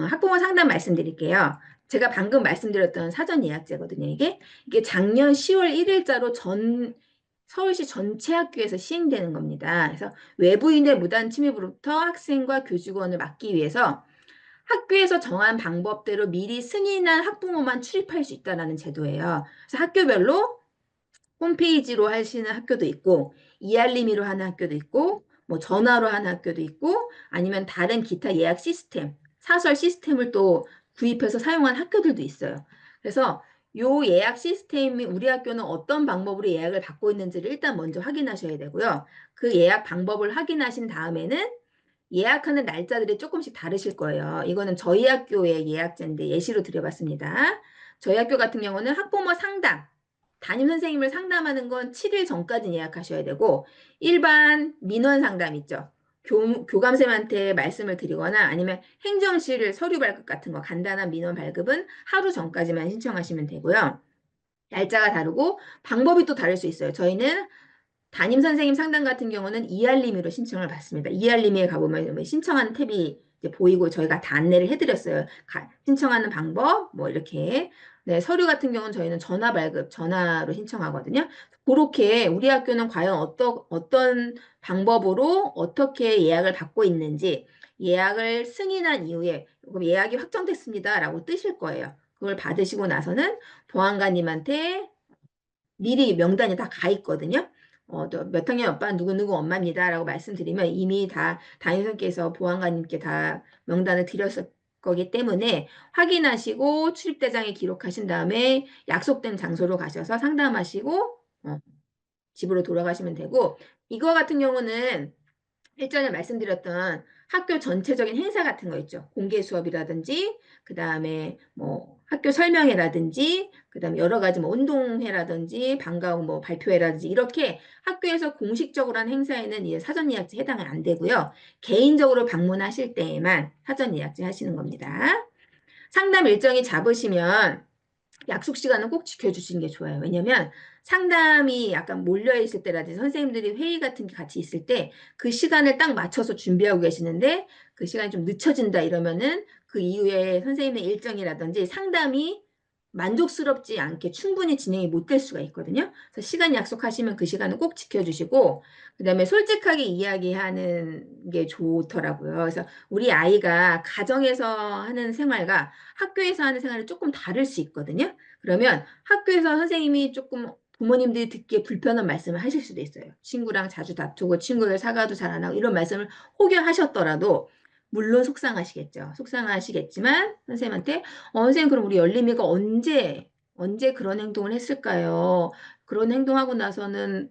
학부모 상담 말씀드릴게요. 제가 방금 말씀드렸던 사전 예약제거든요. 이게 작년 10월 1일자로 서울시 전체 학교에서 시행되는 겁니다. 그래서 외부인의 무단 침입으로부터 학생과 교직원을 막기 위해서 학교에서 정한 방법대로 미리 승인한 학부모만 출입할 수 있다는 제도예요. 그래서 학교별로 홈페이지로 하시는 학교도 있고, 이알림이로 하는 학교도 있고, 뭐 전화로 하는 학교도 있고, 아니면 다른 기타 예약 시스템, 사설 시스템을 또 구입해서 사용하는 학교들도 있어요. 그래서 요 예약 시스템이 우리 학교는 어떤 방법으로 예약을 받고 있는지를 일단 먼저 확인하셔야 되고요. 그 예약 방법을 확인하신 다음에는 예약하는 날짜들이 조금씩 다르실 거예요. 이거는 저희 학교의 예약제인데 예시로 드려봤습니다. 저희 학교 같은 경우는 학부모 상담, 담임 선생님을 상담하는 건 7일 전까지 예약하셔야 되고, 일반 민원 상담 있죠. 교감쌤한테 말씀을 드리거나 아니면 행정실 서류 발급 같은 거 간단한 민원 발급은 하루 전까지만 신청하시면 되고요. 날짜가 다르고 방법이 또 다를 수 있어요. 저희는 담임 선생님 상담 같은 경우는 이알림이로 신청을 받습니다. 이알림에 가보면 신청하는 탭이 이제 보이고 저희가 다 안내를 해드렸어요. 신청하는 방법, 뭐 이렇게. 네, 서류 같은 경우는 저희는 전화 발급, 전화로 신청하거든요. 그렇게 우리 학교는 과연 어떤 방법으로 어떻게 예약을 받고 있는지 예약을 승인한 이후에 그럼 예약이 확정됐습니다라고 뜨실 거예요. 그걸 받으시고 나서는 보안관님한테 미리 명단이 다 가 있거든요. 몇 학년 오빠 누구누구 엄마입니다라고 말씀드리면 이미 다 담임선생님께서 보안관님께 다 명단을 드렸을 거기 때문에 확인하시고 출입대장에 기록하신 다음에 약속된 장소로 가셔서 상담하시고 집으로 돌아가시면 되고 이거 같은 경우는 일전에 말씀드렸던 학교 전체적인 행사 같은 거 있죠. 공개 수업이라든지, 그 다음에 뭐 학교 설명회라든지, 그 다음에 여러 가지 뭐 운동회라든지, 방과후 뭐 발표회라든지, 이렇게 학교에서 공식적으로 한 행사에는 이제 사전 예약제 해당이 안 되고요. 개인적으로 방문하실 때에만 사전 예약제 하시는 겁니다. 상담 일정이 잡으시면 약속 시간은 꼭 지켜주시는 게 좋아요. 왜냐면 상담이 약간 몰려있을 때라든지 선생님들이 회의 같은 게 같이 있을 때 그 시간을 딱 맞춰서 준비하고 계시는데 그 시간이 좀 늦춰진다 이러면은 그 이후에 선생님의 일정이라든지 상담이 만족스럽지 않게 충분히 진행이 못 될 수가 있거든요. 그래서 시간 약속하시면 그 시간은 꼭 지켜주시고 그다음에 솔직하게 이야기하는 게 좋더라고요. 그래서 우리 아이가 가정에서 하는 생활과 학교에서 하는 생활이 조금 다를 수 있거든요. 그러면 학교에서 선생님이 조금 부모님들이 듣기에 불편한 말씀을 하실 수도 있어요. 친구랑 자주 다투고 친구들 사과도 잘 안 하고 이런 말씀을 혹여하셨더라도 물론 속상하시겠죠. 속상하시겠지만 선생님한테 선생님 그럼 우리 열림이가 언제 그런 행동을 했을까요? 그런 행동하고 나서는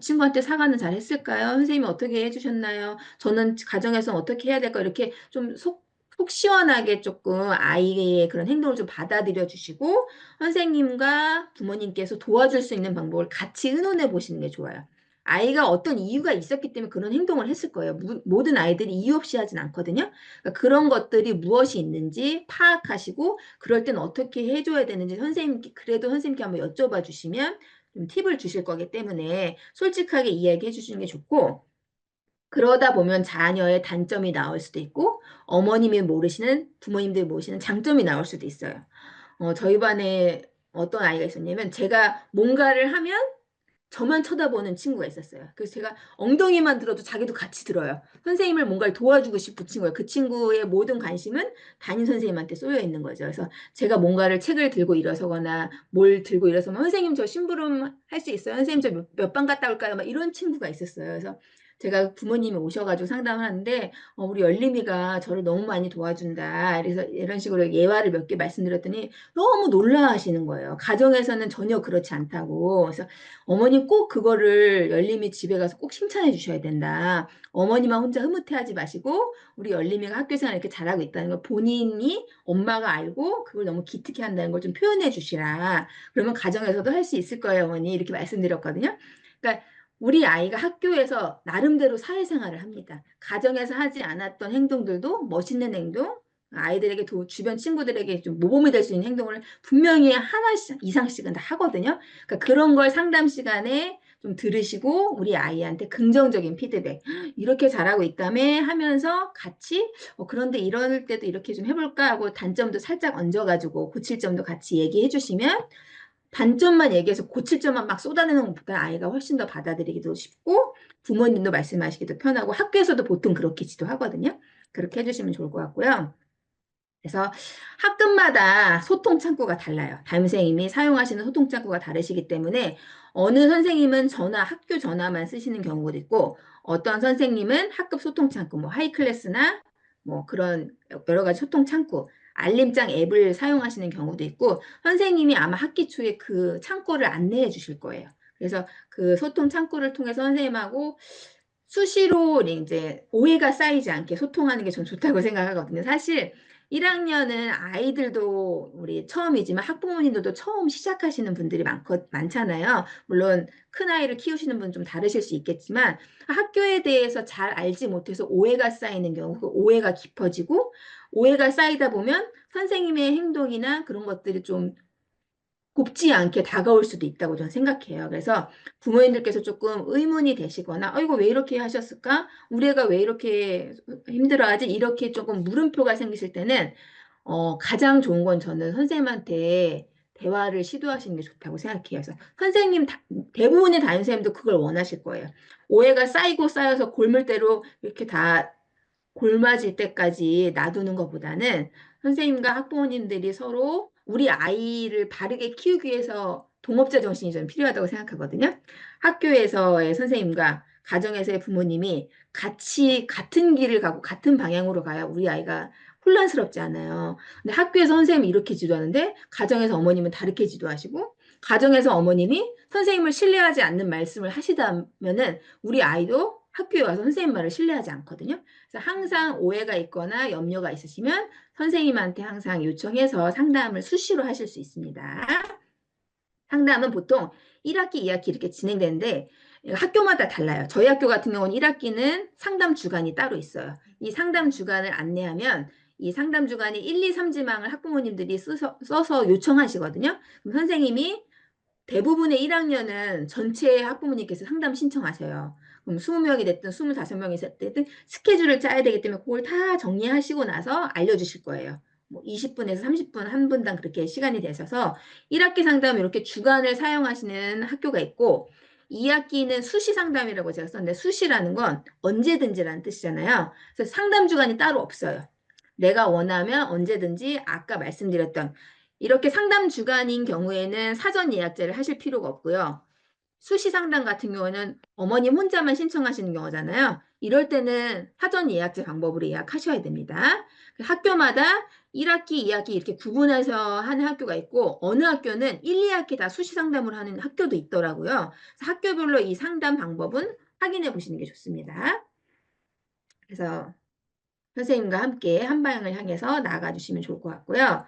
친구한테 사과는 잘 했을까요? 선생님이 어떻게 해주셨나요? 저는 가정에서 어떻게 해야 될까? 이렇게 좀 속 시원하게 조금 아이의 그런 행동을 좀 받아들여 주시고 선생님과 부모님께서 도와줄 수 있는 방법을 같이 의논해 보시는 게 좋아요. 아이가 어떤 이유가 있었기 때문에 그런 행동을 했을 거예요. 모든 아이들이 이유 없이 하진 않거든요. 그러니까 그런 것들이 무엇이 있는지 파악하시고 그럴 땐 어떻게 해줘야 되는지 선생님께 그래도 선생님께 한번 여쭤봐 주시면 좀 팁을 주실 거기 때문에 솔직하게 이야기해 주시는 게 좋고 그러다 보면 자녀의 단점이 나올 수도 있고 어머님이 모르시는 부모님들이 모르시는 장점이 나올 수도 있어요. 저희 반에 어떤 아이가 있었냐면 제가 뭔가를 하면 저만 쳐다보는 친구가 있었어요. 그래서 제가 엉덩이만 들어도 자기도 같이 들어요. 선생님을 뭔가를 도와주고 싶은 친구예요. 그 친구의 모든 관심은 담임 선생님한테 쏠려 있는 거죠. 그래서 제가 뭔가를 책을 들고 일어서거나 뭘 들고 일어서면 선생님 저 심부름 할 수 있어요? 선생님 저 몇 반 갔다 올까요? 막 이런 친구가 있었어요. 그래서 제가 부모님이 오셔가지고 상담을 하는데 우리 열림이가 저를 너무 많이 도와준다. 그래서 이런 식으로 예화를 몇 개 말씀드렸더니 너무 놀라하시는 거예요. 가정에서는 전혀 그렇지 않다고. 그래서 어머님 꼭 그거를 열림이 집에 가서 꼭 칭찬해 주셔야 된다. 어머니만 혼자 흐뭇해하지 마시고 우리 열림이가 학교 생활 이렇게 잘하고 있다는 걸 본인이 엄마가 알고 그걸 너무 기특해 한다는 걸 좀 표현해 주시라. 그러면 가정에서도 할 수 있을 거예요, 어머니. 이렇게 말씀드렸거든요. 그러니까 우리 아이가 학교에서 나름대로 사회생활을 합니다. 가정에서 하지 않았던 행동들도 멋있는 행동, 아이들에게 주변 친구들에게 좀 모범이 될 수 있는 행동을 분명히 하나씩 이상씩은 다 하거든요. 그러니까 그런 걸 상담 시간에 좀 들으시고 우리 아이한테 긍정적인 피드백 이렇게 잘하고 있다며 하면서 같이 그런데 이럴 때도 이렇게 좀 해볼까 하고 단점도 살짝 얹어가지고 고칠 점도 같이 얘기해 주시면 단점만 얘기해서 고칠 점만 막 쏟아내는 것보다 아이가 훨씬 더 받아들이기도 쉽고 부모님도 말씀하시기도 편하고 학교에서도 보통 그렇게 지도하거든요. 그렇게 해주시면 좋을 것 같고요. 그래서 학급마다 소통 창구가 달라요. 담임선생님이 사용하시는 소통 창구가 다르시기 때문에 어느 선생님은 전화, 학교 전화만 쓰시는 경우도 있고 어떤 선생님은 학급 소통 창구, 뭐 하이클래스나 뭐 그런 여러 가지 소통 창구, 알림장 앱을 사용하시는 경우도 있고 선생님이 아마 학기 초에 그 창구를 안내해 주실 거예요. 그래서 그 소통 창구를 통해서 선생님하고 수시로 이제 오해가 쌓이지 않게 소통하는 게 전 좋다고 생각하거든요. 사실 1학년은 아이들도 우리 처음이지만 학부모님들도 처음 시작하시는 분들이 많잖아요. 물론 큰 아이를 키우시는 분 좀 다르실 수 있겠지만 학교에 대해서 잘 알지 못해서 오해가 쌓이는 경우, 그 오해가 깊어지고 오해가 쌓이다 보면 선생님의 행동이나 그런 것들이 좀 곱지 않게 다가올 수도 있다고 저는 생각해요. 그래서 부모님들께서 조금 의문이 되시거나, 이거 왜 이렇게 하셨을까? 우리 애가 왜 이렇게 힘들어하지? 이렇게 조금 물음표가 생기실 때는, 가장 좋은 건 저는 선생님한테 대화를 시도하시는 게 좋다고 생각해요. 그래서 선생님, 대부분의 담임선생님도 그걸 원하실 거예요. 오해가 쌓이고 쌓여서 골물대로 이렇게 다 골맞을 때까지 놔두는 것보다는 선생님과 학부모님들이 서로 우리 아이를 바르게 키우기 위해서 동업자 정신이 좀 필요하다고 생각하거든요. 학교에서의 선생님과 가정에서의 부모님이 같이 같은 길을 가고 같은 방향으로 가야 우리 아이가 혼란스럽지 않아요. 근데 학교에서 선생님이 이렇게 지도하는데 가정에서 어머님은 다르게 지도하시고 가정에서 어머님이 선생님을 신뢰하지 않는 말씀을 하시다면은 우리 아이도 학교에 와서 선생님 말을 신뢰하지 않거든요. 그래서 항상 오해가 있거나 염려가 있으시면 선생님한테 항상 요청해서 상담을 수시로 하실 수 있습니다. 상담은 보통 1학기, 2학기 이렇게 진행되는데 학교마다 달라요. 저희 학교 같은 경우는 1학기는 상담 주간이 따로 있어요. 이 상담 주간을 안내하면 이 상담 주간이 1, 2, 3지망을 학부모님들이 써서 요청하시거든요. 그럼 선생님이 대부분의 1학년은 전체 학부모님께서 상담 신청하세요. 그럼 20명이 됐든 25명이 됐든 스케줄을 짜야 되기 때문에 그걸 다 정리하시고 나서 알려주실 거예요. 뭐 20분에서 30분 한 분당 그렇게 시간이 되셔서 1학기 상담 이렇게 주간을 사용하시는 학교가 있고 2학기는 수시 상담이라고 제가 썼는데 수시라는 건 언제든지라는 뜻이잖아요. 그래서 상담 주간이 따로 없어요. 내가 원하면 언제든지 아까 말씀드렸던 이렇게 상담 주간인 경우에는 사전 예약제를 하실 필요가 없고요. 수시 상담 같은 경우는 어머님 혼자만 신청하시는 경우잖아요. 이럴 때는 사전 예약제 방법으로 예약하셔야 됩니다. 학교마다 1학기, 2학기 이렇게 구분해서 하는 학교가 있고 어느 학교는 1, 2학기 다 수시 상담을 하는 학교도 있더라고요. 학교별로 이 상담 방법은 확인해 보시는 게 좋습니다. 그래서 선생님과 함께 한 방향을 향해서 나아가 주시면 좋을 것 같고요.